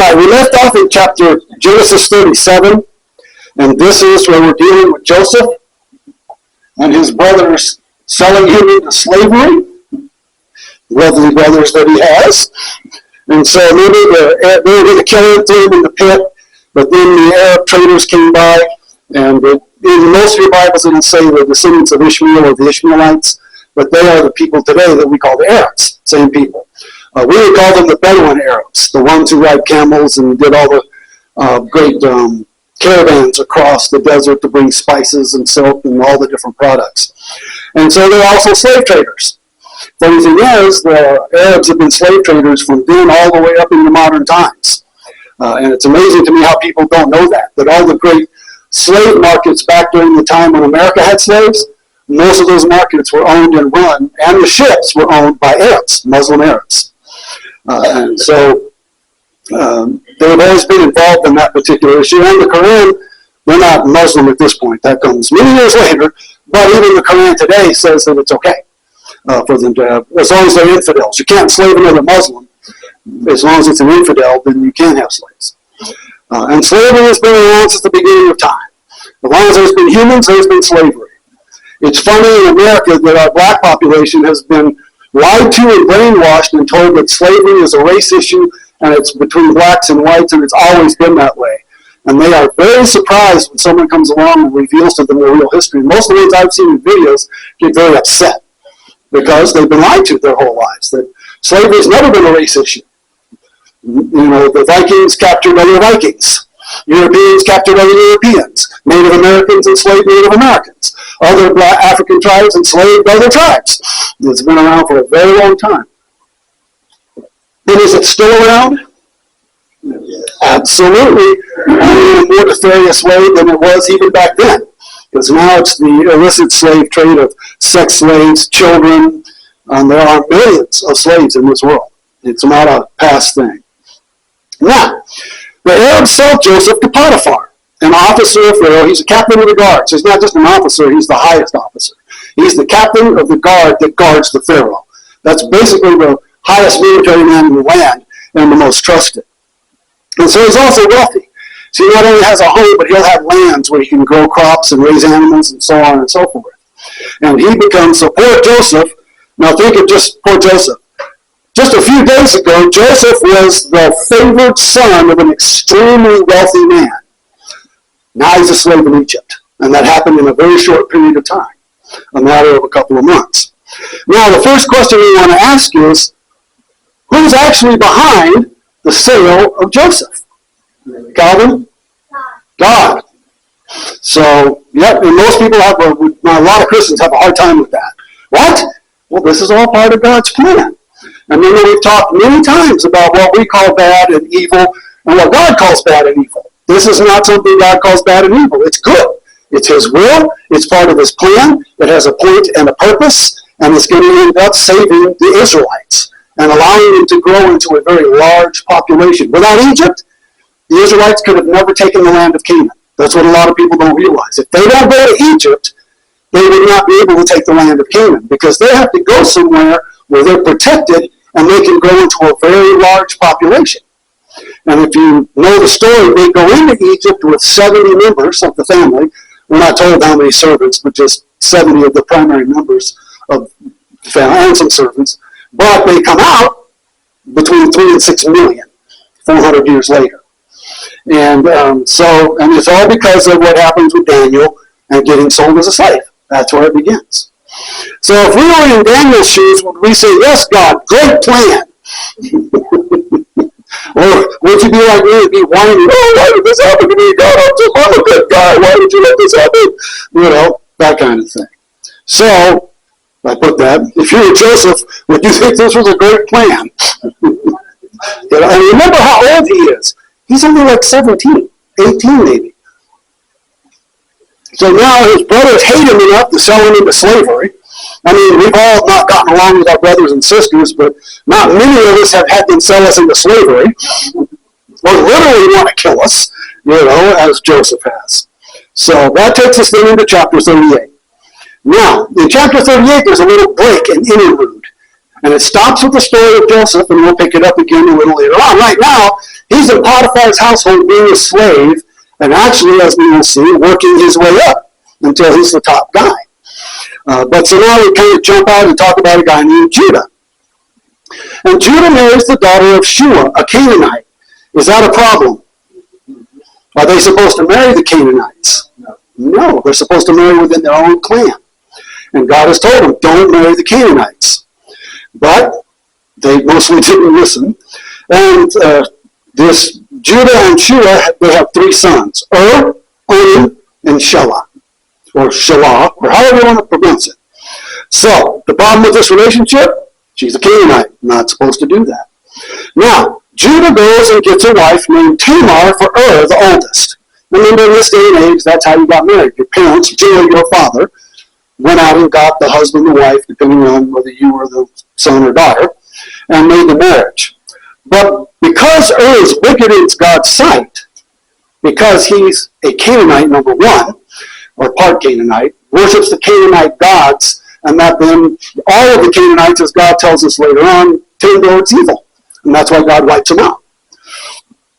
Right, we left off in chapter Genesis 37, and this is where we're dealing with Joseph and his brothers selling him into slavery, lovely brothers that he has. And so they were going to kill him, throw him in the pit, but then the Arab traders came by, and in most of your Bibles it'll say the descendants of Ishmael or the Ishmaelites, but they are the people today that we call the Arabs, same people. We would call them the Bedouin Arabs, the ones who ride camels and did all the great caravans across the desert to bring spices and silk and all the different products. And so they're also slave traders. The only thing is, the Arabs have been slave traders from then all the way up into modern times. And it's amazing to me how people don't know that all the great slave markets back during the time when America had slaves, most of those markets were owned and run, and the ships were owned by Arabs, Muslim Arabs. And so they've always been involved in that particular issue. And the Quran, they're not Muslim at this point. That comes many years later. But even the Quran today says that it's okay for them to have, as long as they're infidels. You can't slave another Muslim. As long as it's an infidel, then you can't have slaves. And slavery has been around since the beginning of time. As long as there's been humans, there's been slavery. It's funny in America that our black population has been lied to and brainwashed and told that slavery is a race issue and it's between blacks and whites, and it's always been that way. And they are very surprised when someone comes along and reveals to them the real history. Most of the ones I've seen in videos get very upset because they've been lied to their whole lives, that slavery has never been a race issue. You know, the Vikings captured other Vikings. Europeans captured other Europeans. Native Americans enslaved Native Americans. Other black African tribes enslaved other tribes. It's been around for a very long time. But is it still around? Absolutely. Only in a more nefarious way than it was even back then. Because now it's the illicit slave trade of sex slaves, children, and there are millions of slaves in this world. It's not a past thing. Now, the Arabs sold Joseph to Potiphar, an officer of Pharaoh. He's a captain of the guard. So he's not just an officer, he's the highest officer. He's the captain of the guard that guards the Pharaoh. That's basically the highest military man in the land and the most trusted. And so he's also wealthy. So he not only has a home, but he'll have lands where he can grow crops and raise animals and so on and so forth. And he becomes, so poor Joseph, now think of just poor Joseph. Just a few days ago, Joseph was the favored son of an extremely wealthy man. Now he's a slave in Egypt. And that happened in a very short period of time, a matter of a couple of months. Now, the first question we want to ask is, who's actually behind the sale of Joseph? Calvin? God. So, yep, and most people have, a lot of Christians have a hard time with that. What? Well, this is all part of God's plan. And then we've talked many times about what we call bad and evil and what God calls bad and evil. This is not something God calls bad and evil. It's good. It's His will. It's part of His plan. It has a point and a purpose, and it's going to end up saving the Israelites and allowing them to grow into a very large population. Without Egypt, the Israelites could have never taken the land of Canaan. That's what a lot of people don't realize. If they don't go to Egypt, they would not be able to take the land of Canaan because they have to go somewhere where they're protected and they can grow into a very large population. And if you know the story, they go into Egypt with 70 members of the family. We're not told how many servants, but just 70 of the primary members of the family and some servants. But they come out between 3 and 6 million 400 years later. And and it's all because of what happens with Daniel and getting sold as a slave. That's where it begins. So if we were in Daniel's shoes, would we say, yes, God, great plan? Or would you be like me and be whining, oh, why did this happen to me? God, I'm a good guy. Why did you let this happen? You know, that kind of thing. So, I put that, if you were Joseph, would you think this was a great plan? And remember how old he is. He's only like 17, 18 maybe. So now his brothers hate him enough to sell him into slavery. I mean, we've all not gotten along with our brothers and sisters, but not many of us have had them sell us into slavery, or literally want to kill us, you know, as Joseph has. So that takes us then into chapter 38. Now, in chapter 38, there's a little break, an interlude. And it stops with the story of Joseph, and we'll pick it up again a little later on. Right now, he's in Potiphar's household being a slave, and actually, as we will see, working his way up until he's the top guy. But so now we kind of jump out and talk about a guy named Judah. And Judah marries the daughter of Shua, a Canaanite. Is that a problem? Are they supposed to marry the Canaanites? No, they're supposed to marry within their own clan. And God has told them, don't marry the Canaanites. But they mostly didn't listen. And this Judah and Shua, they have 3 sons, Onan, and Shelah, or Shelah, or however you want to pronounce it. So, the problem with this relationship, she's a Canaanite, not supposed to do that. Now, Judah goes and gets a wife named Tamar for the oldest. Remember, in this day and age, that's how you got married. Your parents, generally your father, went out and got the husband and wife, depending on whether you were the son or daughter, and made the marriage. But because is wicked in God's sight, because he's a Canaanite, number one, or part Canaanite, worships the Canaanite gods, and that then all of the Canaanites, as God tells us later on, tend towards evil. And that's why God wipes them out.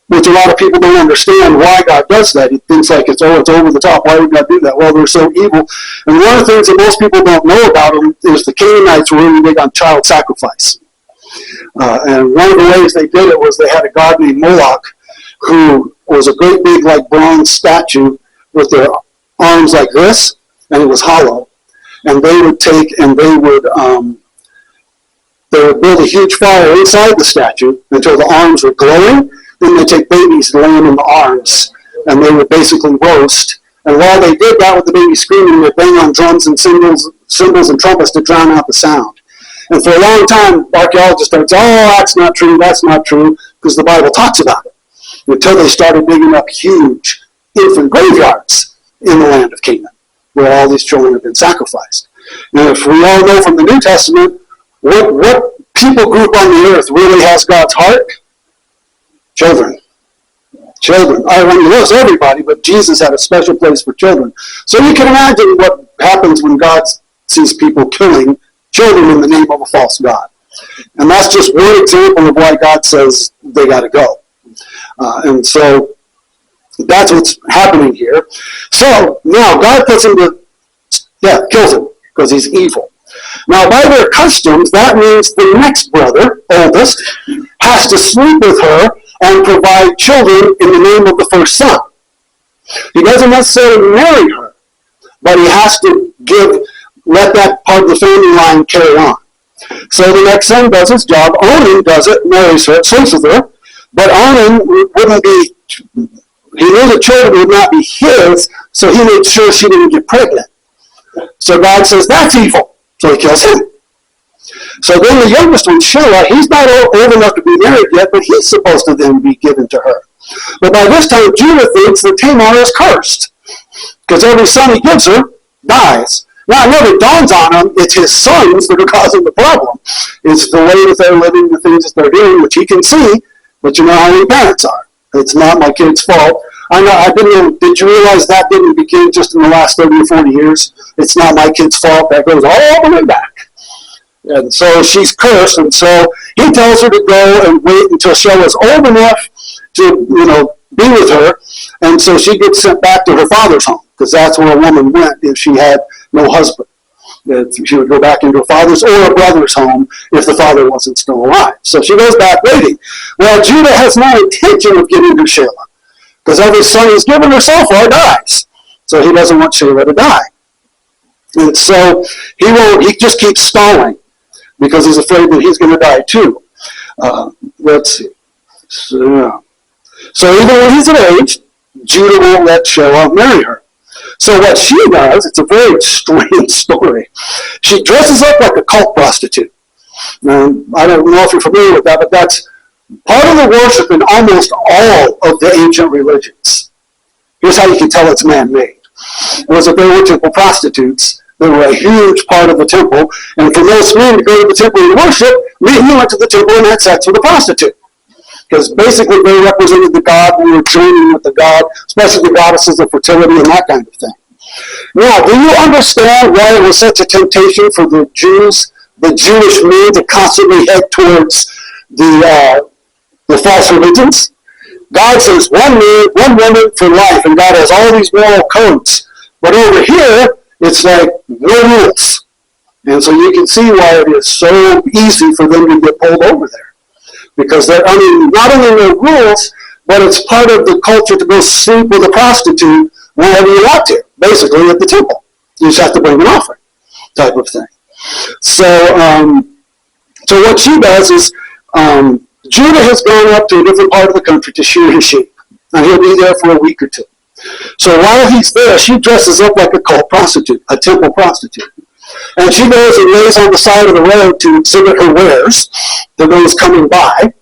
Which a lot of people don't understand why God does that. He thinks like it's over the top. Why would God do that? Well, they're so evil. And one of the things that most people don't know about them is the Canaanites were really big on child sacrifice. And one of the ways they did it was they had a god named Moloch, who was a great big like bronze statue with their arms like this, and it was hollow. And they would take and they would build a huge fire inside the statue until the arms were glowing. Then they'd take babies and lay them in the arms, and they would basically roast. And while they did that with the baby screaming, they'd bang on drums and cymbals and trumpets to drown out the sound. And for a long time, archaeologists started saying, oh, that's not true, because the Bible talks about it. Until they started digging up huge infant graveyards in the land of Canaan, where all these children have been sacrificed. And if we all know from the New Testament, what people group on the earth really has God's heart? Children. I mean, it was everybody, but Jesus had a special place for children. So you can imagine what happens when God sees people killing children in the name of a false god. And that's just one example of why God says they got to go. And so that's what's happening here. So now God puts him kills him because he's evil. Now by their customs, that means the next brother, oldest, has to sleep with her and provide children in the name of the first son. He doesn't necessarily marry her, but he has to let that part of the family line carry on. So the next son does his job. Onan does it, marries her, sleeps with her, but Onan wouldn't be, he knew the children would not be his, so he made sure she didn't get pregnant. So God says, that's evil. So he kills him. So then the youngest one, Shelah, he's not old enough to be married yet, but he's supposed to then be given to her. But by this time, Judah thinks that Tamar is cursed, because every son he gives her dies. Now, it never dawns on him it's his sons that are causing the problem. It's the way that they're living, the things that they're doing, which he can see, but you know how many parents are. It's not my kid's fault. Did you realize that didn't begin just in the last 30 or 40 years? It's not my kid's fault. That goes all the way back. And so she's cursed, and so he tells her to go and wait until Shelah's old enough to, be with her, and so she gets sent back to her father's home, because that's where a woman went if she had no husband. She would go back into her father's or a brother's home if the father wasn't still alive. So she goes back waiting. Well, Judah has no intention of giving her Shelah, because every son he's given her so far dies. So he doesn't want Shelah to die. And so he just keeps stalling, because he's afraid that he's going to die too. Let's see. So even when he's of age, Judah won't let Shelah marry her. So what she does, it's a very strange story. She dresses up like a cult prostitute. Now, I don't know if you're familiar with that, but that's part of the worship in almost all of the ancient religions. Here's how you can tell it's man-made. It was that they were temple prostitutes. They were a huge part of the temple, and for most men to go to the temple and worship, men went to the temple and had sex with a prostitute. Because basically they represented the god, we were joining with the god, especially the goddesses of fertility and that kind of thing. Now, do you understand why it was such a temptation for the Jews the Jewish men to constantly head towards the false religions. God says one man, one woman for life, and God has all these moral codes. But over here, it's like no rules. And so you can see why it is so easy for them to get pulled over there. Because not only no rules, but it's part of the culture to go sleep with a prostitute whenever you want to, basically at the temple. You just have to bring an offering, type of thing. So what she does is, Judah has gone up to a different part of the country to shear his sheep, and he'll be there for a week or two. So while he's there, she dresses up like a cult prostitute, a temple prostitute. And she goes and lays on the side of the road to exhibit her wares to those coming by.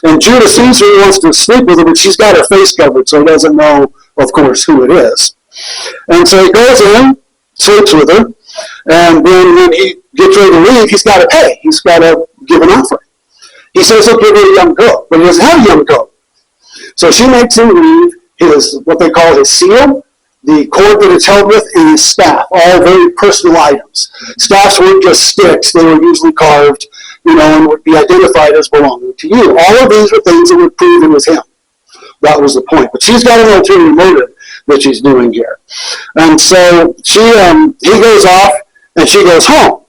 And Judah sees her and wants to sleep with her, but she's got her face covered, so he doesn't know, of course, who it is. And so he goes in, sleeps with her, and then when he gets ready to leave, he's got to pay. He's got to give an offering. He says he'll give her a young goat, but he doesn't have a young goat. So she makes him leave his, what they call his seal, the cord that it's held with, and his staff, all very personal items. Staffs weren't just sticks, they were usually carved, and would be identified as belonging to you. All of these were things that would prove it was him. That was the point. But she's got an ulterior motive that she's doing here. And so he goes off, and she goes home.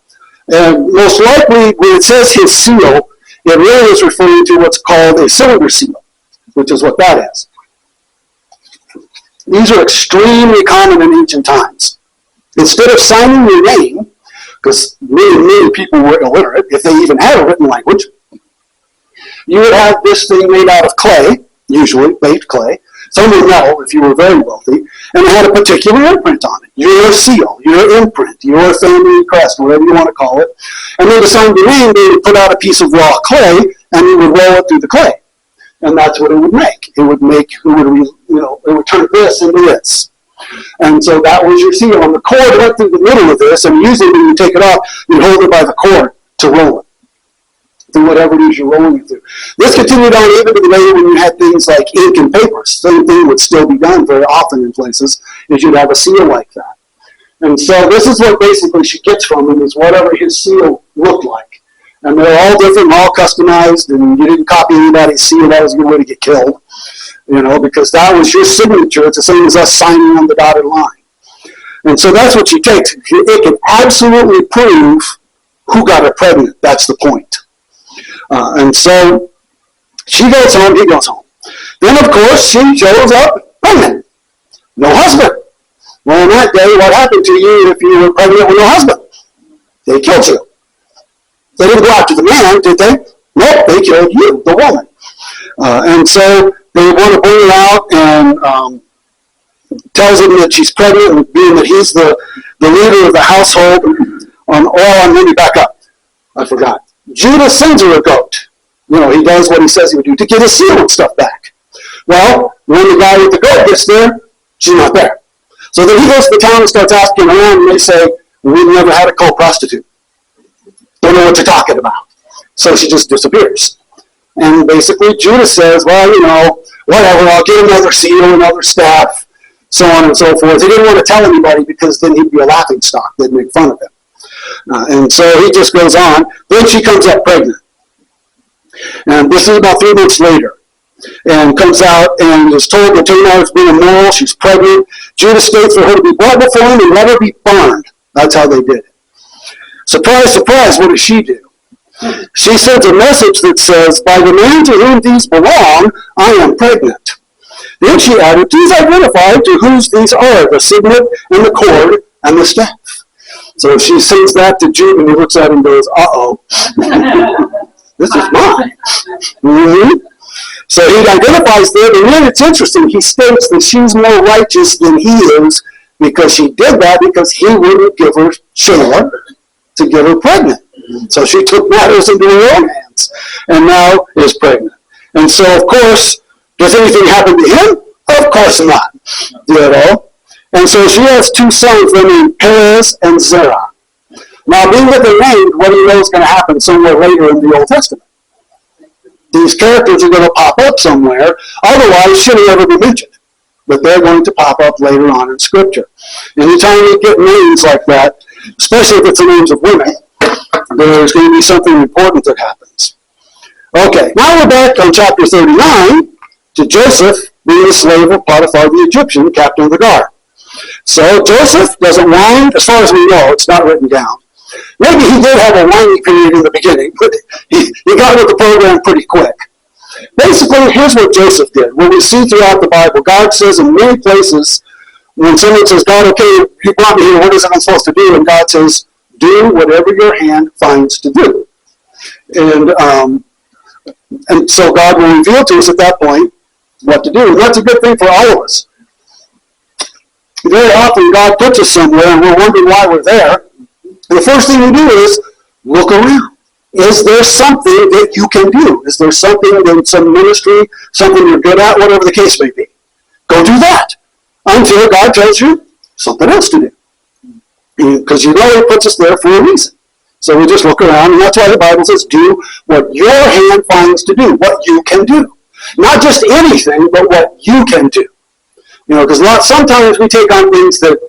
And most likely, when it says his seal, it really is referring to what's called a cylinder seal, which is what that is. These are extremely common in ancient times. Instead of signing your name, because many people were illiterate, if they even had a written language, you would have this thing made out of clay, usually baked clay, some were metal if you were very wealthy, and it had a particular imprint on it. Your seal, your imprint, your family crest, whatever you want to call it. And then to sign your name, they would put out a piece of raw clay, and you would roll it through the clay. And that's what it would make. It would turn this into this. And so that was your seal. And the cord went through the middle of this, and usually when you take it off, you'd hold it by the cord to roll it through whatever it is you're rolling it through. This continued on even to the day when you had things like ink and paper. Same thing would still be done very often in places, is you'd have a seal like that. And so this is what basically she gets from him, is whatever his seal looked like. And they're all different, all customized, and you didn't copy anybody's seal. That was a good way to get killed, because that was your signature. It's the same as us signing on the dotted line. And so that's what she takes. It can absolutely prove who got her pregnant. That's the point. And so she goes home, he goes home. Then, of course, she shows up pregnant. No husband. Well, in that day, what happened to you if you were pregnant with no husband? They killed you. They didn't go after the man, did they? Nope, they killed you, the woman. And so they want to bring her out and tells him that she's pregnant, and being that he's the leader of the household. Let me back up. I forgot. Judah sends her a goat. He does what he says he would do to get his seal and stuff back. Well, when the guy with the goat gets there, she's not there. So then he goes to the town and starts asking around, and they say, we've never had a cult prostitute. Don't know what you're talking about. So she just disappears. And basically Judah says, well, whatever, I'll get another seal, another staff, so on and so forth. He didn't want to tell anybody because then he'd be a laughing stock. They'd make fun of him. And so he just goes on. Then she comes up pregnant. And this is about 3 months later. And comes out and is told that Tamar is being immoral. She's pregnant. Judah states for her to be brought before him and let her be burned. That's how they did it. Surprise, surprise, what does she do? She sends a message that says, by the man to whom these belong, I am pregnant. Then she added, please identify to whose these are, the signet and the cord and the staff. So she sends that to Judah, and he looks at him and goes, uh-oh. This is mine. Mm-hmm. So he identifies them, and then it's interesting. He states that she's more righteous than he is because she did that because he wouldn't give her Shelah to get her pregnant. So she took matters into her own hands and now is pregnant. And so, of course, does anything happen to him? Of course not. And so she has 2 sons, they're named Perez and Zerah. Now, being that they're named, what do you know is going to happen somewhere later in the Old Testament? These characters are going to pop up somewhere, otherwise shouldn't ever be mentioned. But they're going to pop up later on in Scripture. Anytime you get names like that, especially if it's the names of women, there's going to be something important that happens. Okay, now we're back on chapter 39 to Joseph being a slave of Potiphar the Egyptian, captain of the guard. So Joseph doesn't whine, as far as we know, it's not written down. Maybe he did have a whining period in the beginning, but he got with the program pretty quick. Basically, here's what Joseph did. What we see throughout the Bible, God says in many places, when someone says, God, okay, you brought me here, what is it I'm supposed to do? And God says, do whatever your hand finds to do. And so God will reveal to us at that point what to do. And that's a good thing for all of us. Very often God puts us somewhere and we're wondering why we're there. And the first thing we do is look around. Is there something that you can do? Is there something in some ministry, something you're good at, whatever the case may be? Go do that until God tells you something else to do. Because you know He puts us there for a reason. So we just look around, and that's why the Bible says, do what your hand finds to do, what you can do. Not just anything, but what you can do. Because sometimes we take on things that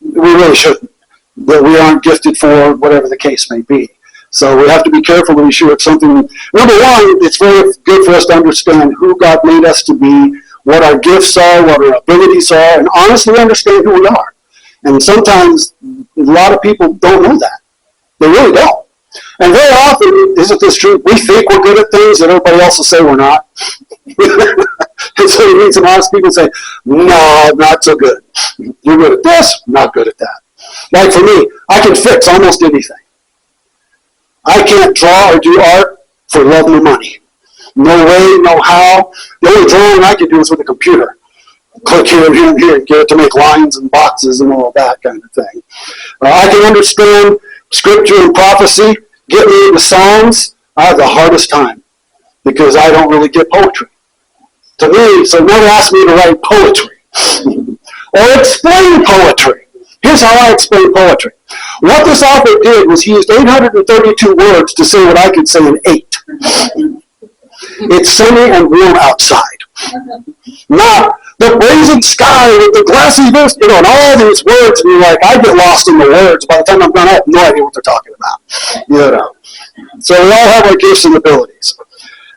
we really shouldn't, that we aren't gifted for, whatever the case may be. So we have to be careful to be sure it's something. Number one, it's very good for us to understand who God made us to be, what our gifts are, what our abilities are, and honestly understand who we are. And sometimes a lot of people don't know that. They really don't. And very often, isn't this true? We think we're good at things that everybody else will say we're not. And so you meet some honest people and say, no, not so good. You're good at this, not good at that. Like for me, I can fix almost anything. I can't draw or do art for love nor money. No way, no how. The only drawing I can do is with a computer. Click here and here and here and get it to make lines and boxes and all that kind of thing. I can understand scripture and prophecy. Get me into songs, I have the hardest time because I don't really get poetry. To me, so never ask me to write poetry or explain poetry. Here's how I explain poetry. What this author did was he used 832 words to say what I could say in 8. It's sunny and warm outside. Not the blazing sky with the glassy this, and all these words, and you're like, I get lost in the words. By the time I'm done, I have no idea what they're talking about. So we all have our gifts and abilities.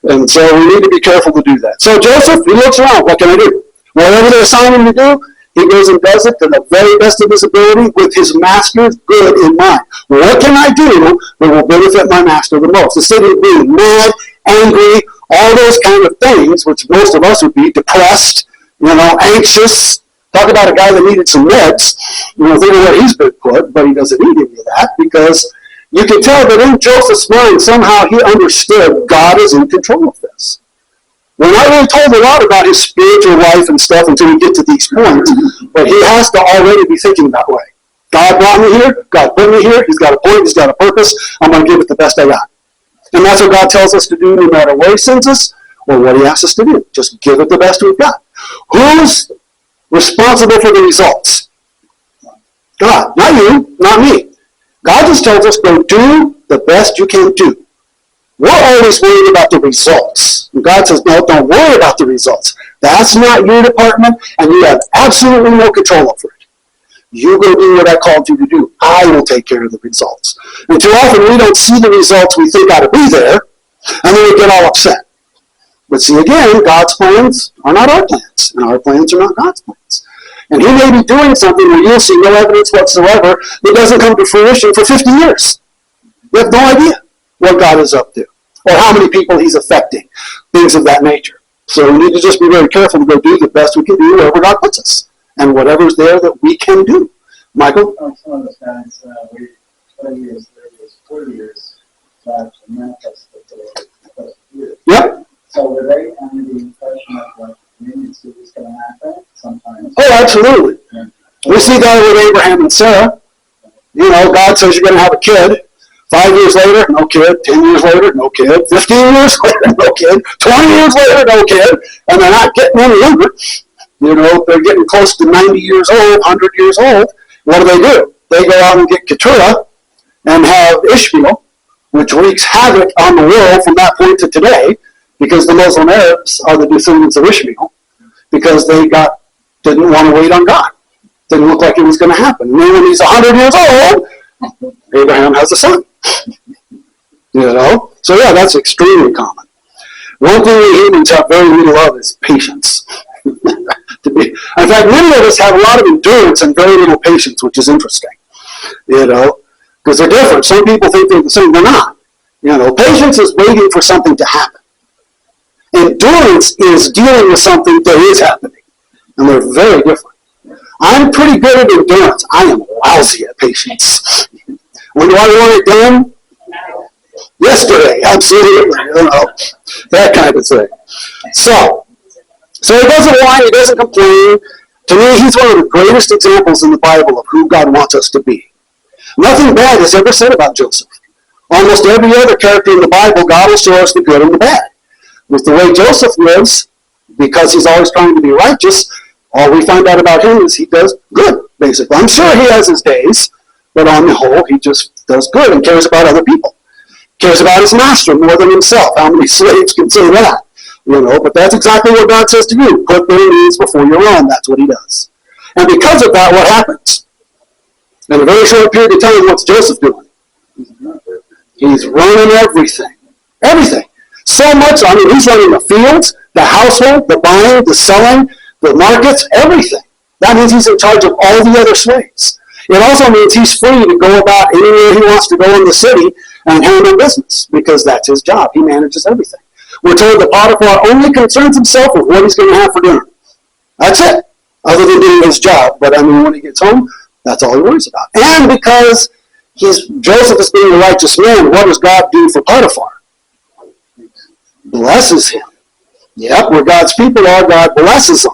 And so we need to be careful to do that. So Joseph, he looks around. What can I do? Whatever they assign him to do, he goes and does it to the very best of his ability with his master's good in mind. What can I do that will benefit my master the most? Instead of being mad, angry, all those kind of things, which most of us would be, depressed, anxious. Talk about a guy that needed some meds. Think of where he's been put, but he doesn't need any of that because you can tell that in Joseph's mind, somehow he understood God is in control of this. We're not really told a lot about his spiritual life and stuff until we get to these points, but he has to already be thinking that way. God brought me here, God put me here, He's got a point, He's got a purpose, I'm going to give it the best I got. And that's what God tells us to do no matter where He sends us or what He asks us to do. Just give it the best we've got. Who's responsible for the results? God, not you, not me. God just tells us, go do the best you can do. We're always worried about the results. And God says, no, don't worry about the results. That's not your department, and you have absolutely no control over it. You go do what I called you to do. I will take care of the results. And too often we don't see the results we think ought to be there, and then we get all upset. But see, again, God's plans are not our plans, and our plans are not God's plans. And He may be doing something where you'll see no evidence whatsoever that doesn't come to fruition for 50 years. You have no idea what God is up to, or how many people He's affecting, things of that nature. So we need to just be very careful to go do the best we can do wherever God puts us, and whatever's there that we can do. Michael? Some of those guys, we 20 years, 30 years, 40 years, to actually manifest the years. Yep. So were they under the impression of like, it's going to happen sometimes? Oh, absolutely. Yeah. We see that with Abraham and Sarah. God says you're going to have a kid. 5 years later, no kid. 10 years later, no kid. 15 years later, no kid. 20 years later, no kid. And they're not getting any younger. They're getting close to 90 years old, 100 years old. What do? They go out and get Keturah and have Ishmael, which wreaks havoc on the world from that point to today, because the Muslim Arabs are the descendants of Ishmael, because they didn't want to wait on God. Didn't look like it was going to happen. And then when he's 100 years old, Abraham has a son. You know? So yeah, that's extremely common. One thing we humans have very little of is patience. In fact, many of us have a lot of endurance and very little patience, which is interesting. You know? Because they're different. Some people think they're the same. They're not. You know, patience is waiting for something to happen. Endurance is dealing with something that is happening. And they're very different. I'm pretty good at endurance. I am lousy at patience. When do I want it done? Yesterday, absolutely. You know, that kind of thing. So he doesn't whine, he doesn't complain. To me, he's one of the greatest examples in the Bible of who God wants us to be. Nothing bad is ever said about Joseph. Almost every other character in the Bible, God will show us the good and the bad. With the way Joseph lives, because he's always trying to be righteous, all we find out about him is he does good, basically. I'm sure he has his days, but on the whole, he just does good and cares about other people. Cares about his master more than himself. How many slaves can say that? You know, but that's exactly what God says to you. Put their needs before your own. That's what he does. And because of that, what happens? In a very short period of time, what's Joseph doing? He's running everything. Everything. So much, I mean, he's running the fields, the household, the buying, the selling, the markets, everything. That means he's in charge of all the other slaves. It also means he's free to go about anywhere he wants to go in the city and handle business, because that's his job. He manages everything. We're told that Potiphar only concerns himself with what he's going to have for dinner. That's it, other than doing his job. But I mean, when he gets home, that's all he worries about. And because Joseph is being a righteous man, what does God do for Potiphar? Blesses him. Yep, where God's people are, God blesses them.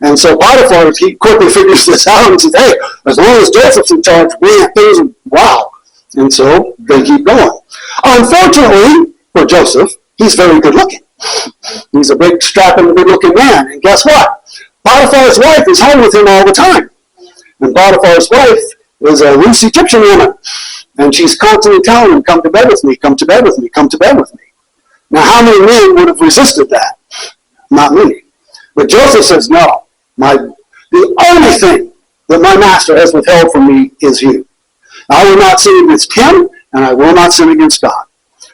And so Potiphar, he quickly figures this out and says, hey, as long as Joseph's in charge, man, things are wow. And so they keep going. Unfortunately for Joseph, he's very good looking. He's a big, strapping, good looking man. And guess what? Potiphar's wife is home with him all the time. And Potiphar's wife is a loose Egyptian woman. And she's constantly telling him, come to bed with me, come to bed with me, come to bed with me. Now, how many men would have resisted that? Not many. But Joseph says, no. The only thing that my master has withheld from me is you. I will not sin against him, and I will not sin against God.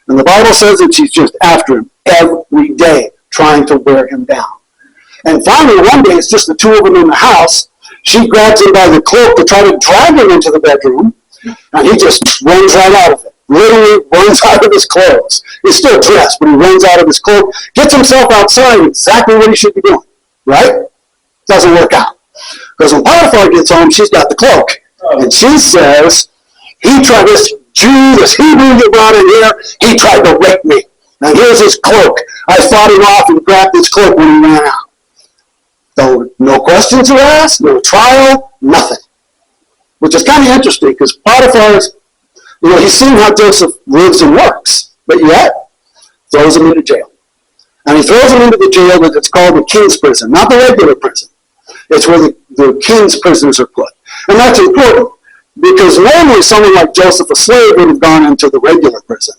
And the Bible says that she's just after him every day, trying to wear him down. And finally, one day, it's just the two of them in the house. She grabs him by the cloak to try to drag him into the bedroom, and he just runs right out of it. Literally runs out of his clothes. He's still dressed, but he runs out of his cloak, gets himself outside exactly what he should be doing. Right? Doesn't work out. Because when Potiphar gets home, she's got the cloak. And she says, he tried, this Jew, this Hebrew you brought in here, he tried to rape me. And here's his cloak. I fought him off and grabbed his cloak when he ran out. So no questions were asked, no trial, nothing. Which is kind of interesting, because Potiphar's, he's seen how Joseph lives and works, but yet throws him into jail. And he throws him into the jail that's called the king's prison, not the regular prison. It's where the king's prisoners are put. And that's important, because normally someone like Joseph, a slave, would have gone into the regular prison.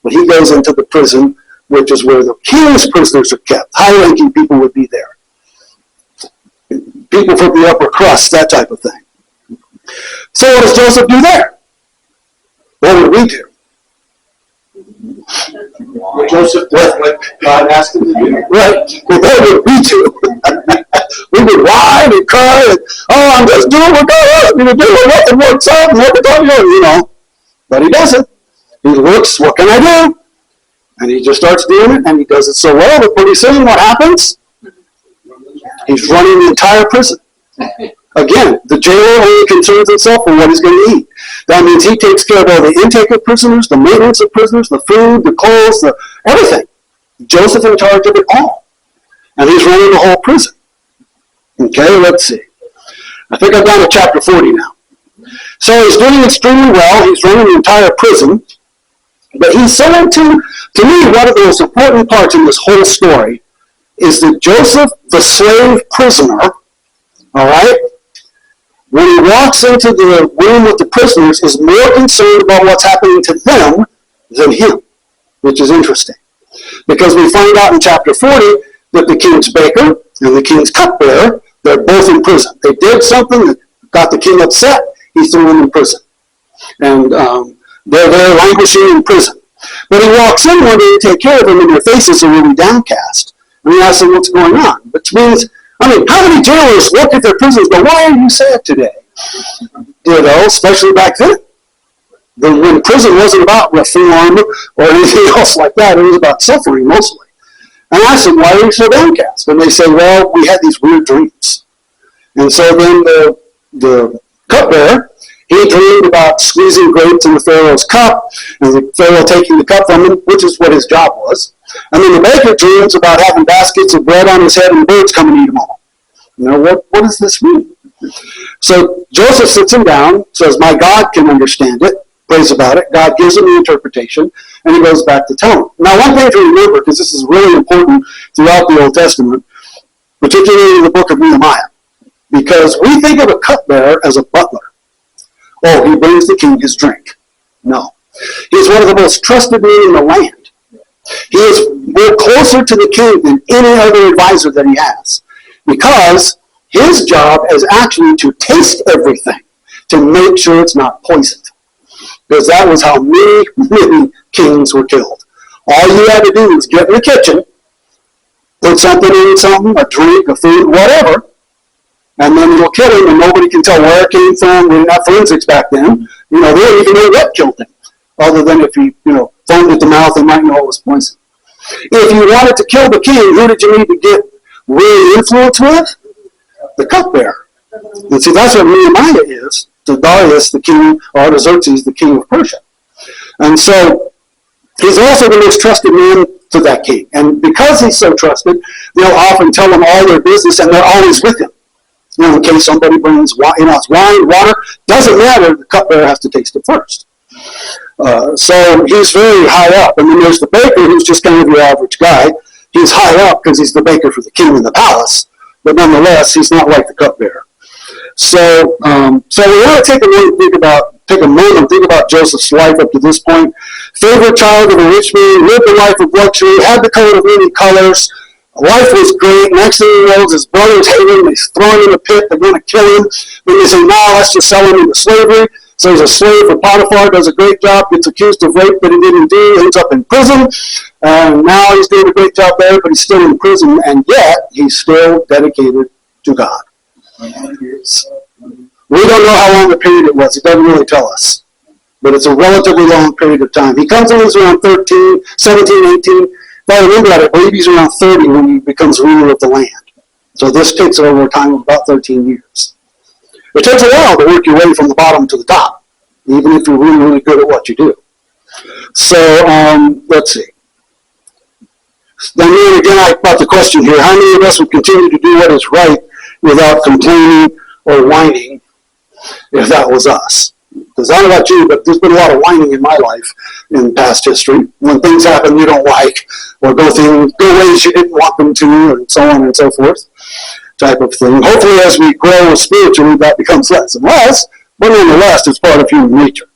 But he goes into the prison, which is where the king's prisoners are kept. High-ranking people would be there. People from the upper crust, that type of thing. So what does Joseph do there? What would we do? Joseph does what God asked him to do. Right. Well, what would we do? We would whine and cry and, I'm just doing what God asked me to do. And nothing works out and what the But he doesn't. He looks, what can I do? And he just starts doing it, and he does it so well that pretty soon what happens? He's running the entire prison. Again, the jailer only concerns himself with what he's going to eat. That means he takes care of all the intake of prisoners, the maintenance of prisoners, the food, the clothes, everything. Joseph's in charge of it all. And he's running the whole prison. Okay, let's see. I think I've gone to chapter 40 now. So he's doing extremely well. He's running the entire prison. But he's so into, to me, one of the most important parts in this whole story is that Joseph, the slave prisoner, all right, when he walks into the room with the prisoners, is more concerned about what's happening to them than him, which is interesting. Because we find out in chapter 40 that the king's baker and the king's cupbearer, they're both in prison. They did something that got the king upset. He threw them in prison. And they're languishing in prison. But he walks in one day to take care of them, and their faces are really downcast. And he asks them what's going on, which means, how many jailers look at their prisoners and go, why are you sad today? Especially back then. When prison wasn't about reform or anything else like that, it was about suffering mostly. And I asked them, why are you so downcast? And they say, well, we had these weird dreams. And so then the cupbearer, he dreamed about squeezing grapes in the Pharaoh's cup, and the Pharaoh taking the cup from him, which is what his job was. And then the baker dreams about having baskets of bread on his head and the birds come and eat them all. What does this mean? So Joseph sits him down, says, my God can understand it, prays about it. God gives him the interpretation, and he goes back to tell him. Now, one thing to remember, because this is really important throughout the Old Testament, particularly in the book of Nehemiah, because we think of a cupbearer as a butler. Oh, he brings the king his drink. No. He's one of the most trusted men in the land. He is more closer to the king than any other advisor that he has, because his job is actually to taste everything, to make sure it's not poisoned. Because that was how many, many kings were killed. All you had to do was get in the kitchen, put something in something, a drink, a food, whatever, and then it'll kill him, and nobody can tell where it came from. We didn't have forensics back then. They didn't even know what killed him, other than if he, foamed at the mouth, they might know it was poison. If you wanted to kill the king, who did you need to get really influence with? The cupbearer. And see, that's what Nehemiah is to Darius, the king, or Artaxerxes, the king of Persia. And so he's also the most trusted man to that king. And because he's so trusted, they'll often tell him all their business, and they're always with him. In case somebody brings wine, water, doesn't matter, the cupbearer has to taste it first. So he's very high up. And then there's the baker, who's just kind of your average guy. He's high up because he's the baker for the king in the palace, but nonetheless, he's not like the cupbearer. So we want to take a moment and think about Joseph's life up to this point. Favorite child of a rich man, lived a life of luxury, had the coat of many colors. Life was great. Next thing he knows, his brothers hate him. They throw him in a pit. They're going to kill him. Then they say, no, let's just sell him into slavery. So he's a slave for Potiphar, does a great job, gets accused of rape that he didn't do, ends up in prison. And now he's doing a great job there, but he's still in prison, and yet he's still dedicated to God. We don't know how long the period it was. It doesn't really tell us. But it's a relatively long period of time. He comes in, he's around 13, 17, 18. If I remember that, I believe he's around 30 when he becomes ruler of the land. So this takes over a time of about 13 years. It takes a while to work your way from the bottom to the top, even if you're really, really good at what you do. So, let's see. Then again, I got the question here, how many of us would continue to do what is right without complaining or whining if that was us? Because I don't know about you, but there's been a lot of whining in my life in past history. When things happen you don't like, or go ways you didn't want them to, and so on and so forth, type of thing. Hopefully as we grow spiritually, that becomes less and less, but nonetheless, it's part of human nature.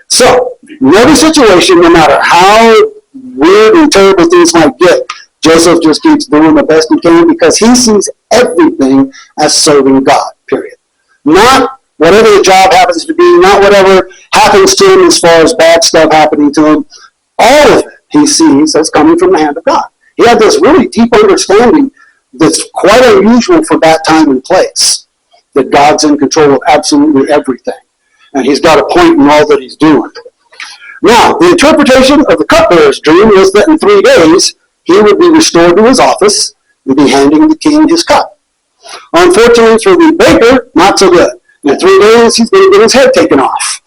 So, in every situation, no matter how weird and terrible things might get, Joseph just keeps doing the best he can because he sees everything as serving God, period. Not whatever the job happens to be, not whatever happens to him as far as bad stuff happening to him. All of it he sees as coming from the hand of God. He had this really deep understanding that's quite unusual for that time and place, that God's in control of absolutely everything. And he's got a point in all that he's doing. Now, the interpretation of the cupbearer's dream was that in 3 days, he would be restored to his office and be handing the king his cup. Unfortunately for the baker, not so good. In 3 days, he's going to get his head taken off.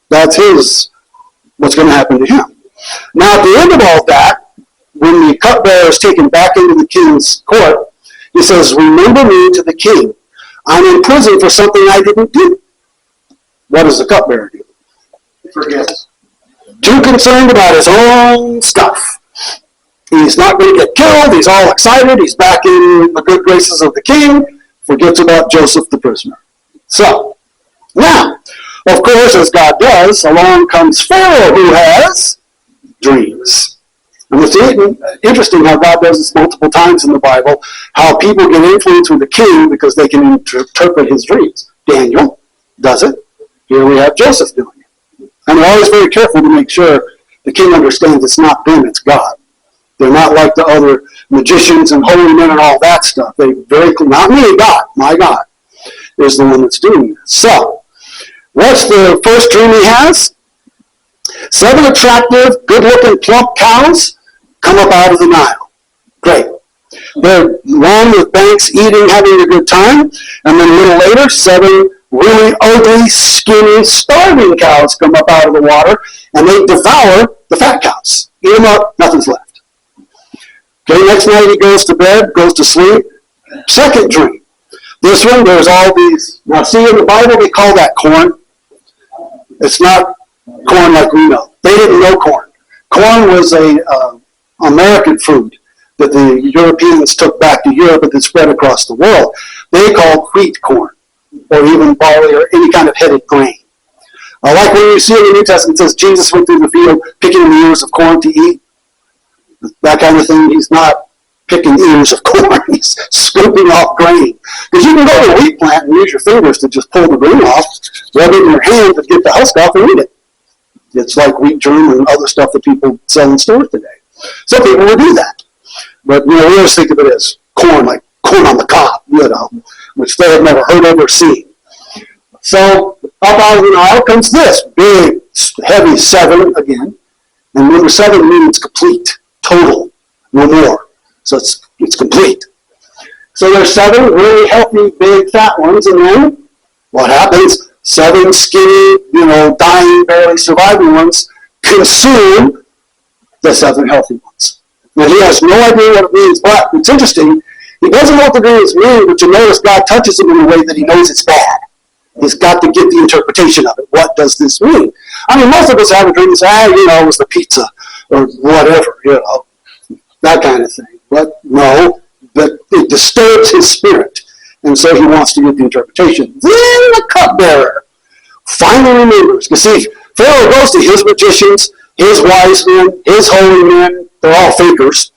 That's what's going to happen to him. Now, at the end of all that, when the cupbearer is taken back into the king's court, he says, remember me to the king. I'm in prison for something I didn't do. What does the cupbearer do? He forgets. Too concerned about his own stuff. He's not going to get killed. He's all excited. He's back in the good graces of the king. Forgets about Joseph the prisoner. So, now, of course, as God does, along comes Pharaoh, who has dreams. And it's interesting how God does this multiple times in the Bible, how people get influenced with the king because they can interpret his dreams. Daniel does it. Here we have Joseph doing it. And they're always very careful to make sure the king understands it's not them, it's God. They're not like the other magicians and holy men and all that stuff. They very clear, not me, God, my God is the one that's doing this. So, what's the first dream he has? 7 attractive, good-looking, plump cows come up out of the Nile. Great. They're along with banks, eating, having a good time. And then a little later, 7 really ugly, skinny, starving cows come up out of the water, and they devour the fat cows. Eat them up, nothing's left. Okay, next night he goes to bed, goes to sleep. Second dream. This one, there's all these. Now, see, in the Bible, they call that corn. It's not corn like we know. They didn't know corn. Corn was a American food that the Europeans took back to Europe and then spread across the world. They called wheat corn, or even barley, or any kind of headed grain. Like when you see in the New Testament, it says Jesus went through the field picking the ears of corn to eat. That kind of thing. He's not picking ears of corn. He's scooping off grain. Because you can go to a wheat plant and use your fingers to just pull the grain off, rub it in your hand and get the husk off and eat it. It's like wheat germ and other stuff that people sell in stores today. Some people will do that. But, we always think of it as corn, like corn on the cob, which they have never heard of or seen. So, up out of the Nile comes this big, heavy 7 again. And number 7 means complete, total, no more. So it's complete. So there's 7 really healthy, big, fat ones, and then what happens? 7 skinny, dying, barely surviving ones consume the 7 healthy ones. Now he has no idea what it means, but it's interesting. He doesn't know what the dreams mean, but you notice God touches him in a way that he knows it's bad. He's got to get the interpretation of it. What does this mean? I mean, most of us have a dream and say, it was the pizza or whatever, that kind of thing. But no, but it disturbs his spirit. And so he wants to get the interpretation. Then the cupbearer finally remembers. You see, Pharaoh goes to his magicians, his wise men, his holy men. They're all fakers.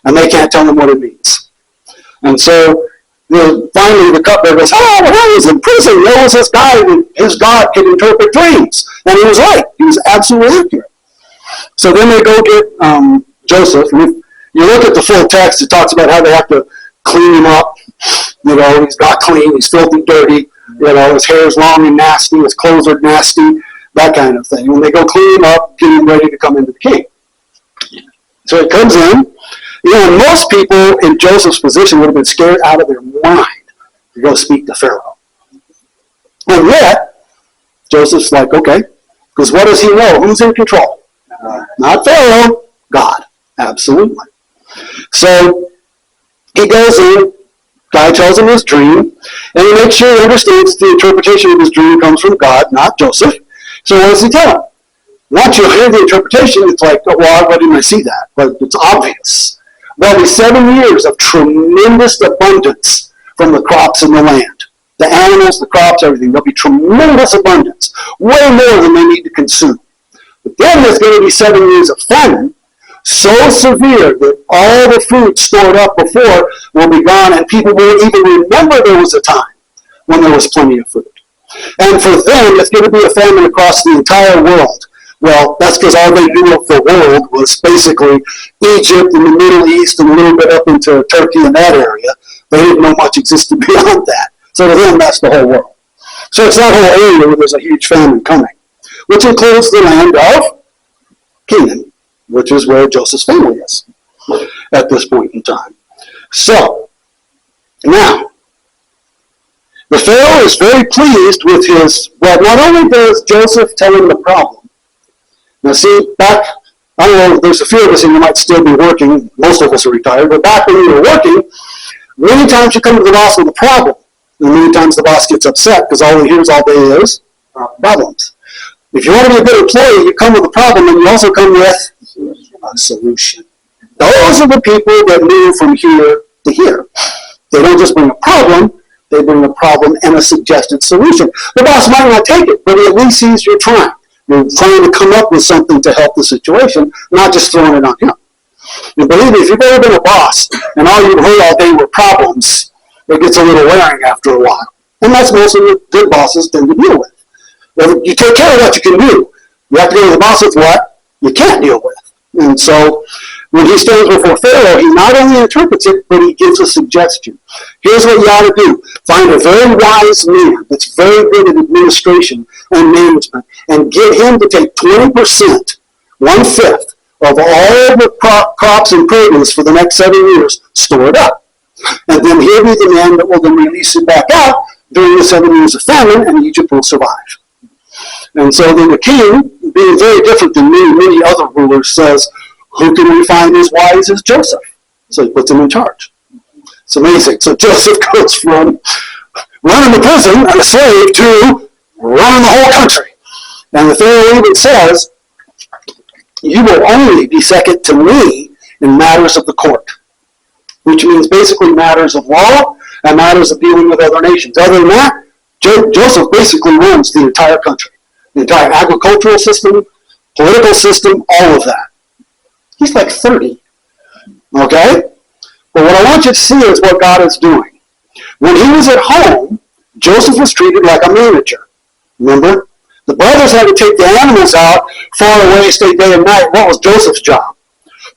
And they can't tell him what it means. And so finally the cupbearer goes, when I was in prison, there was this guy, and his God could interpret dreams. And he was right. He was absolutely accurate. So then they go get Joseph. And you look at the full text, it talks about how they have to clean him up. He's not clean, he's filthy, dirty. His hair is long and nasty, his clothes are nasty, that kind of thing. When they go clean him up, get him ready to come into the king. So he comes in. Most people in Joseph's position would have been scared out of their mind to go speak to Pharaoh. And yet, Joseph's like, okay, because what does he know? Who's in control? Not Pharaoh, God. Absolutely. So he goes in, God tells him his dream, and he makes sure he understands the interpretation of his dream comes from God, not Joseph. So what does he tell him? Once you hear the interpretation, it's like, why didn't I see that? But it's obvious. There'll be 7 years of tremendous abundance from the crops in the land. The animals, the crops, everything. There'll be tremendous abundance, way more than they need to consume. But then there's going to be 7 years of famine, so severe that all the food stored up before will be gone, and people won't even remember there was a time when there was plenty of food. And for them, it's going to be a famine across the entire world. Well, that's because all they knew of the world was basically Egypt and the Middle East and a little bit up into Turkey and that area. They didn't know much existed beyond that. So to them, that's the whole world. So it's that whole area where there's a huge famine coming, which includes the land of Canaan, which is where Joseph's family is at this point in time. So, now, the Pharaoh is very pleased with not only does Joseph tell him the problem. Now see, I don't know, there's a few of us here who might still be working. Most of us are retired, but back when we were working, many times you come to the boss with a problem, and many times the boss gets upset because all he hears all day is problems. If you want to be a good employee, you come with a problem, and you also come with a solution. Those are the people that move from here to here. They don't just bring a problem, they bring a problem and a suggested solution. The boss might not take it, but he at least sees you're trying. You're trying to come up with something to help the situation, not just throwing it on him. And believe me, if you've ever been a boss and all you've heard all day were problems, it gets a little wearing after a while. And that's most of the good bosses tend to deal with. You take care of what you can do. You have to go to the boss with what? you can't deal with. And so when he stands before Pharaoh, he not only interprets it, but he gives a suggestion. Here's what you ought to do. Find a very wise man that's very good at administration and management, and get him to take 20%, 1/5, of all the crops and produce for the next 7 years, store it up. And then he'll be the man that will then release it back out during the 7 years of famine, and Egypt will survive. And so then the king, being very different than many other rulers, says, who can we find as wise as Joseph? So he puts him in charge. It's amazing. So Joseph goes from running the prison as a slave to running the whole country. And the Pharaoh even says, you will only be second to me in matters of the court, which means basically matters of law and matters of dealing with other nations. Other than that, Joseph basically runs the entire country, the entire agricultural system, political system, all of that. He's like 30, okay? But what I want you to see is what God is doing. When he was at home, Joseph was treated like a manager. Remember? The brothers had to take the animals out, far away, stay day and night. What was Joseph's job?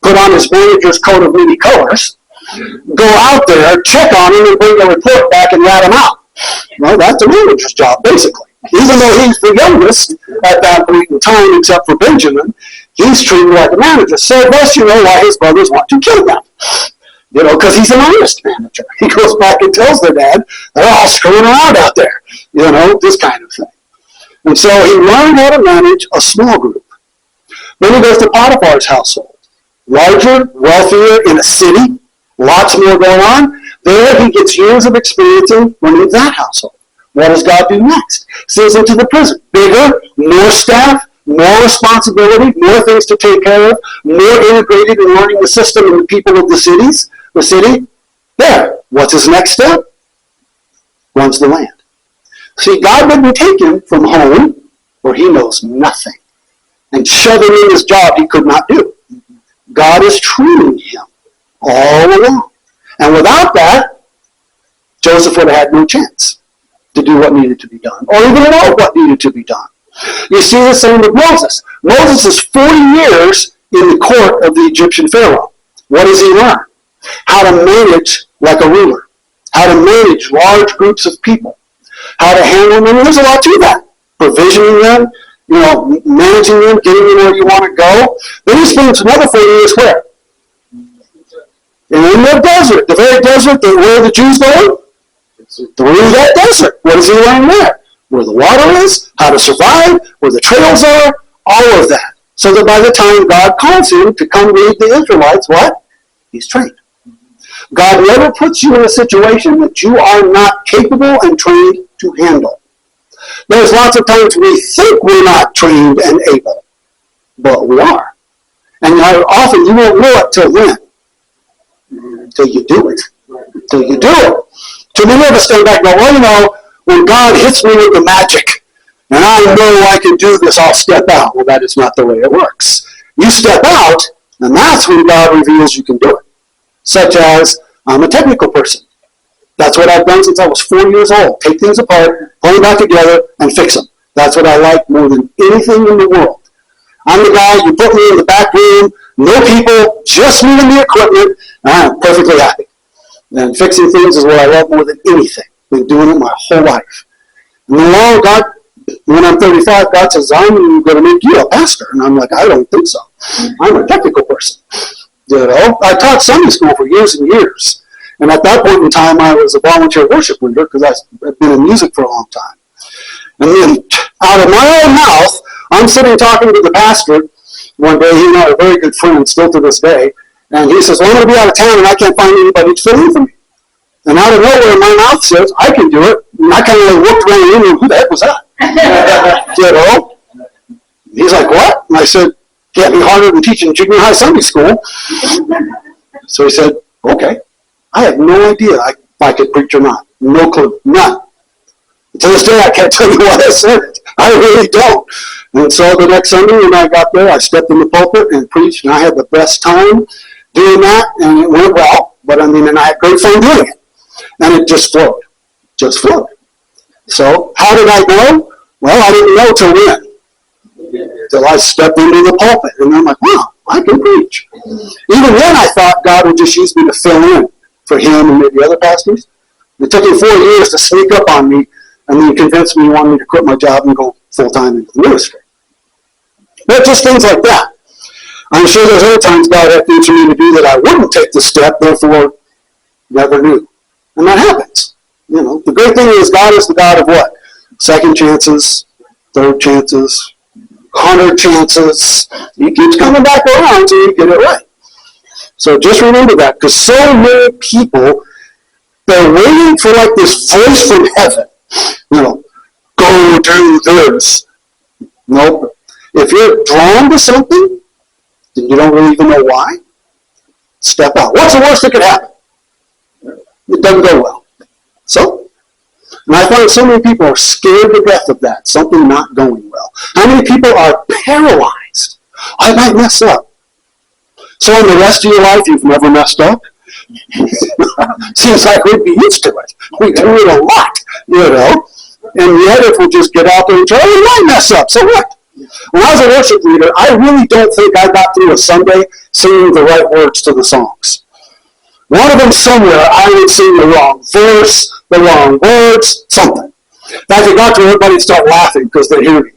Put on his manager's coat of many colors, go out there, check on him, and bring the report back and rat him out. Well, that's the manager's job, basically. Even though he's the youngest at that point in time, except for Benjamin, he's treated like a manager. So thus you know why his brothers want to kill him. You know, because he's an honest manager. He goes back and tells their dad, they're all screwing around out there. You know, this kind of thing. And so he learned how to manage a small group. Then he goes to Potiphar's household. Larger, wealthier, in a city, lots more going on. There he gets years of experience in running that household. What does God do next? Sends him to the prison. Bigger, more staff, more responsibility, more things to take care of, more integrated in learning the system and the people of the city. There. What's his next step? Runs the land. See, God didn't take him from home, where he knows nothing, and shove him in his job he could not do. God is training him all along. And without that, Joseph would have had no chance to do what needed to be done, or even know what needed to be done. You see the same with Moses. Moses is 40 years in the court of the Egyptian Pharaoh. What does he learn? How to manage like a ruler. How to manage large groups of people. How to handle them. There's a lot to that. Provisioning them, managing them, getting them where you want to go. Then he spends another 40 years where? In the desert. The very desert where the Jews go. Through that desert. What does he learn there? Where the water is, how to survive, where the trails are, all of that. So that by the time God calls him to come lead the Israelites, what? He's trained. God never puts you in a situation that you are not capable and trained to handle. There's lots of times we think we're not trained and able, but we are. And often you won't know it till when? Till you do it. Till you do it. So many of us stand back and go, well, when God hits me with the magic, and I know I can do this, I'll step out. Well, that is not the way it works. You step out, and that's when God reveals you can do it. Such as, I'm a technical person. That's what I've done since I was 4 years old. Take things apart, pull them back together, and fix them. That's what I like more than anything in the world. I'm the guy, you put me in the back room, no people, just me and the equipment, and I'm perfectly happy. And fixing things is what I love more than anything. Been doing it my whole life. And then God, when I'm 35, God says, I'm going to make you a pastor. And I'm like, I don't think so. I'm a technical person. I taught Sunday school for years and years. And at that point in time, I was a volunteer worship leader because I've been in music for a long time. And then out of my own mouth, I'm sitting talking to the pastor one day. He and I are very good friends still to this day. And he says, well, I'm going to be out of town and I can't find anybody to fill in for me. And out of nowhere, my mouth says, I can do it. And I kind of looked around and went, who the heck was that? He's like, what? And I said, can't be harder than teaching junior high Sunday school. So he said, okay. I had no idea if I could preach or not. No clue. None. To this day, I can't tell you why I said it. I really don't. And so the next Sunday when I got there, I stepped in the pulpit and preached, and I had the best time doing that, and it went well. But and I had great fun doing it. And it just flowed. Just flowed. So how did I know? Well, I didn't know till when. until I stepped into the pulpit. And I'm like, wow, I can preach. Even then I thought God would just use me to fill in for him and maybe other pastors. It took him 4 years to sneak up on me and then convince me he wanted me to quit my job and go full-time into the ministry. But just things like that. I'm sure there's other times God had things for me to do that I wouldn't take the step, therefore never knew. And that happens. You know, the great thing is God is the God of what? Second chances, third chances, 100 chances. He keeps coming back around until you get it right. So just remember that, because so many people, they're waiting for like this voice from heaven. You know, go do this. Nope. If you're drawn to something, and you don't really even know why, step out. What's the worst that could happen? It doesn't go well. So, and I find so many people are scared to death of that, something not going well. How many people are paralyzed? I might mess up. So in the rest of your life, you've never messed up? Seems like we'd be used to it. We do it a lot, you know. And yet if we just get out there and try, we might mess up, so what? When I was a worship leader, I really don't think I got through a Sunday singing the right words to the songs. One of them somewhere, I would sing the wrong verse, the wrong words, something. In fact, it got to everybody would start laughing because they'd hear me.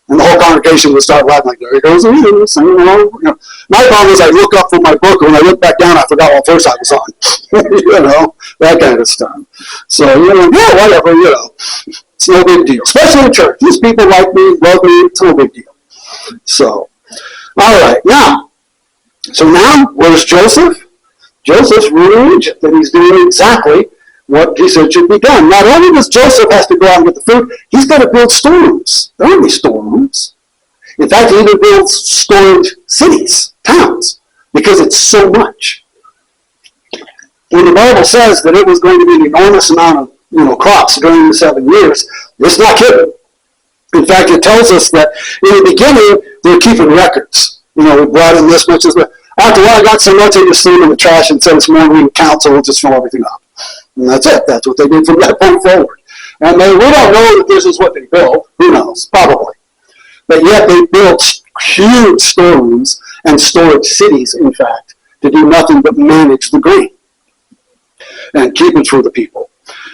And the whole congregation would start laughing like, there he goes again, singing wrong. You know, my problem is I look up from my book, and when I look back down, I forgot what verse I was on. You know, that kind of stuff. So, you know, yeah, whatever, you know. It's no big deal. Especially in church. These people like me, love me, it's no big deal. So, all right, now. So now, where's Joseph? Joseph's ruling Egypt, and he's doing exactly what he said should be done. Not only does Joseph have to go out and get the food, he's got to build storerooms. There aren't any storerooms. In fact, he even builds storage cities, towns, because it's so much. When the Bible says that it was going to be an enormous amount of crops during the 7 years, it's not kidding. In fact, it tells us that in the beginning, they're keeping records. We brought in this much. After a while, I got so much, they just threw it in the trash and said it's more we can count, so we'll just fill everything up. And that's it. That's what they did from that point forward. And we don't know that this is what they built. Who knows? Probably. But yet they built huge storerooms and storage cities, in fact, to do nothing but manage the grain and keep it for the people.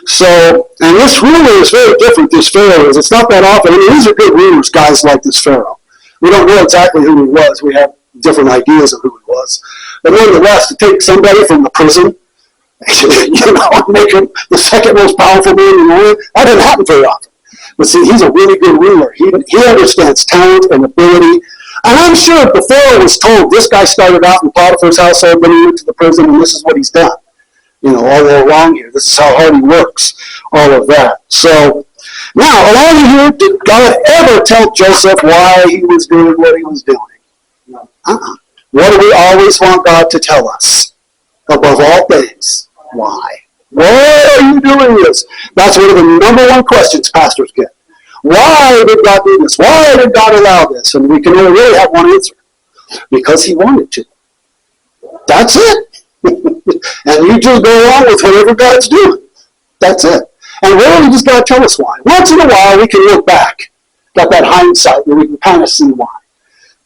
So, and this ruler is very different, this Pharaoh is. It's not that often. I mean, these are good rulers, guys like this Pharaoh. We don't know exactly who he was. We have different ideas of who he was. But nonetheless, to take somebody from the prison, make him the second most powerful man in the world, that doesn't happen very often. But see, he's a really good ruler. He understands talent and ability. And I'm sure the Pharaoh was told, this guy started out in Potiphar's household, then he went to the prison, and this is what he's done. All along here. This is how hard he works. All of that. So, now, along here, did God ever tell Joseph why he was doing what he was doing? No. What do we always want God to tell us? Above all things, why? Why are you doing this? That's one of the number one questions pastors get. Why did God do this? Why did God allow this? And we can only really have one answer. Because he wanted to. That's it. And you just go along with whatever God's doing. That's it. And really, just got to tell us why. Once in a while, we can look back. Got that hindsight where we can kind of see why.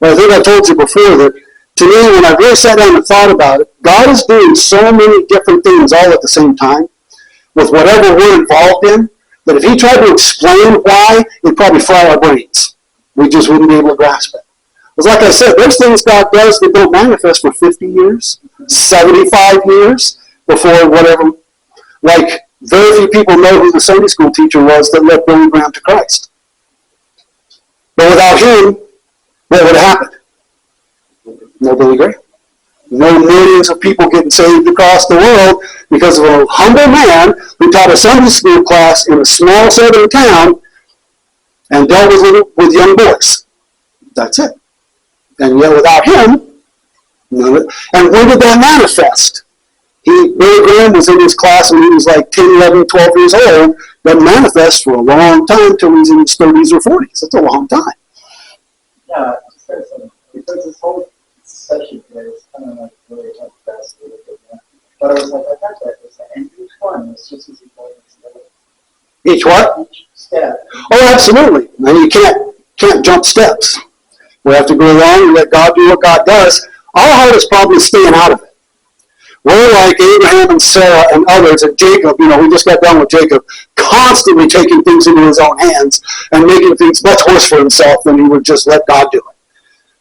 But I think I told you before that, to me, when I really sat down and thought about it, God is doing so many different things all at the same time, with whatever we're involved in, that if he tried to explain why, it'd probably fry our brains. We just wouldn't be able to grasp it. Because like I said, there's things God does that don't manifest for 50 years, 75 years, before whatever. Like, very few people know who the Sunday school teacher was that led Billy Graham to Christ. But without him, what would have happened? No Billy Graham. No millions of people getting saved across the world because of a humble man who taught a Sunday school class in a small southern town and dealt with young boys. That's it. And yet without him, none of it. And when did that manifest? Billy Graham was in his class when he was like 10, 11, 12 years old. That manifests for a long time till he's in his 30s or 40s. That's a long time. Yeah, just say something. Because this whole session here is kind of like really fast. But I was like, I got that. And each one is just as important as the other. Each what? Each step. Oh, absolutely. And you can't jump steps. We have to go along and let God do what God does. Our heart is probably staying out of it. We're like Abraham and Sarah and others and Jacob. We just got done with Jacob, constantly taking things into his own hands and making things much worse for himself than he would just let God do it.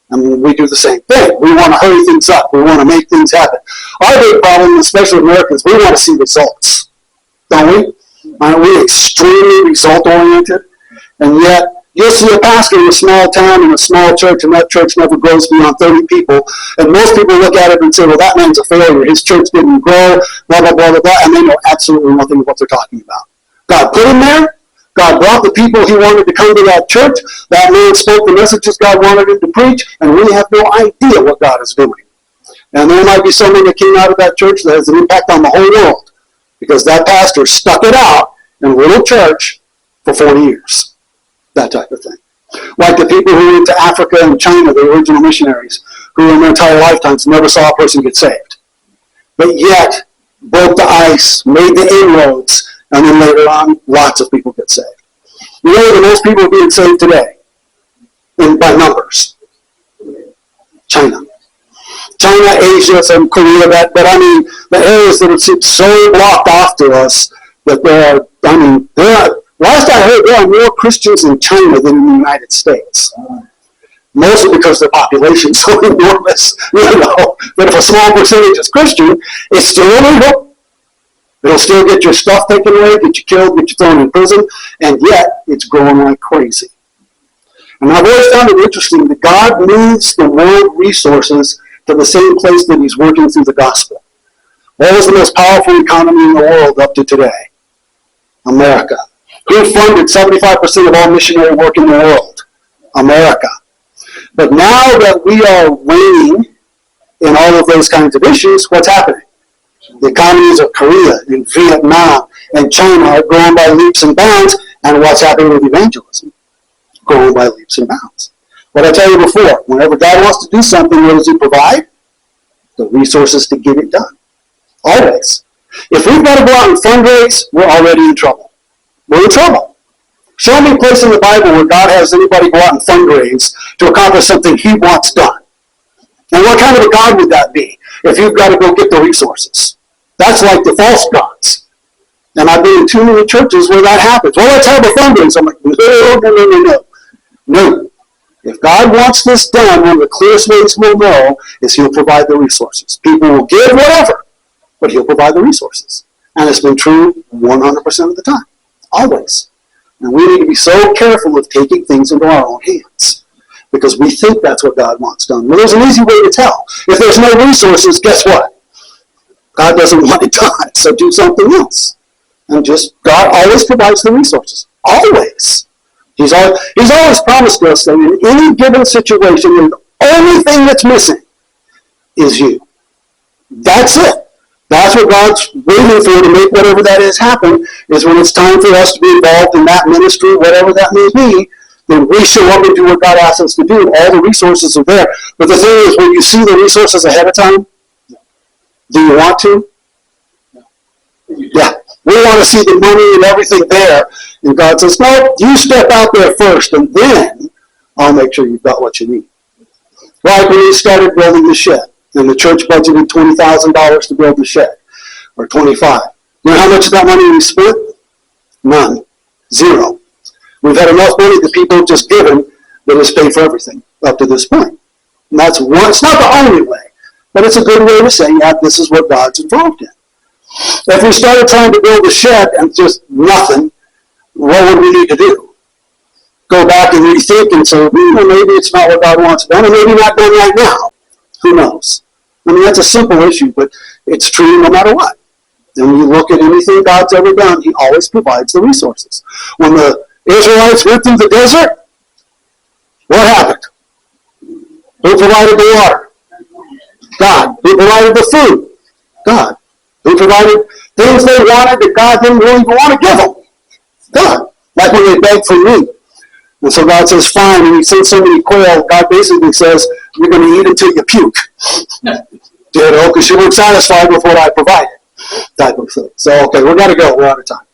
And we do the same thing. We want to hurry things up. We want to make things happen. Our big problem, especially Americans, we want to see results, don't we? Aren't we extremely result-oriented? And yet, you'll see a pastor in a small town in a small church, and that church never grows beyond 30 people. And most people look at it and say, well, that man's a failure. His church didn't grow, blah, blah, blah, blah, blah. And they know absolutely nothing of what they're talking about. God put him there. God brought the people he wanted to come to that church. That man spoke the messages God wanted him to preach, and we have no idea what God is doing. And there might be something that came out of that church that has an impact on the whole world, because that pastor stuck it out in a little church for 40 years. That type of thing. Like the people who went to Africa and China, the original missionaries, who in their entire lifetimes never saw a person get saved. But yet, broke the ice, made the inroads, and then later on, lots of people get saved. You know where the most people are being saved today? By numbers. China. China, Asia, some Korea, but I mean, the areas that seem so blocked off to us that last I heard, there are more Christians in China than in the United States. Mostly because their population is so enormous, But if a small percentage is Christian, it's still illegal. It'll still get your stuff taken away, get you killed, get you thrown in prison, and yet it's growing like crazy. And I've always found it interesting that God moves the world resources to the same place that he's working through the gospel. What was the most powerful economy in the world up to today? America. Who funded 75% of all missionary work in the world? America. But now that we are waning in all of those kinds of issues, what's happening? The economies of Korea and Vietnam and China are growing by leaps and bounds, and what's happening with evangelism? Growing by leaps and bounds. What I tell you before, whenever God wants to do something, what does he provide? The resources to get it done. Always. If we've got to go out and fundraise, we're already in trouble. We're in trouble. Show me a place in the Bible where God has anybody go out and fundraise to accomplish something he wants done. And what kind of a God would that be if you've got to go get the resources? That's like the false gods. And I've been in too many churches where that happens. Well, let's have a fundraiser. I'm like, no. If God wants this done, one of the clearest ways we'll know is he'll provide the resources. People will give whatever, but he'll provide the resources. And it's been true 100% of the time. Always. And we need to be so careful of taking things into our own hands, because we think that's what God wants done. Well, there's an easy way to tell. If there's no resources, guess what? God doesn't want it done, so do something else. And God always provides the resources. Always. He's always promised us that in any given situation, the only thing that's missing is you. That's it. That's what God's waiting for to make whatever that is happen, is when it's time for us to be involved in that ministry, whatever that may be, then we show up and do what God asks us to do. All the resources are there. But the thing is, when you see the resources ahead of time, do you want to? Yeah. We want to see the money and everything there. And God says, no, you step out there first, and then I'll make sure you've got what you need. Like when we started building the shed, and the church budgeted $20,000 to build the shed, or $25,000. You know how much of that money we spent? None. Zero. We've had enough money that people have just given that has paid for everything up to this point. And that's one. It's not the only way, but it's a good way to say, yeah, this is what God's involved in. If we started trying to build a shed and just nothing, what would we need to do? Go back and rethink and say, maybe it's not what God wants done, or maybe not done right now. Who knows? I mean, that's a simple issue, but it's true no matter what. And when you look at anything God's ever done, he always provides the resources. When the Israelites went through the desert, what happened? Who provided the water? God. Who provided the food? God. Who provided things they wanted that God didn't really want to give them? God. Like when they begged for meat. And so God says, fine, and he sends so many quail, God basically says, you're going to eat until you puke. Because you weren't satisfied with what I provided. Type of thing. So, okay, we've got to go. We're out of time.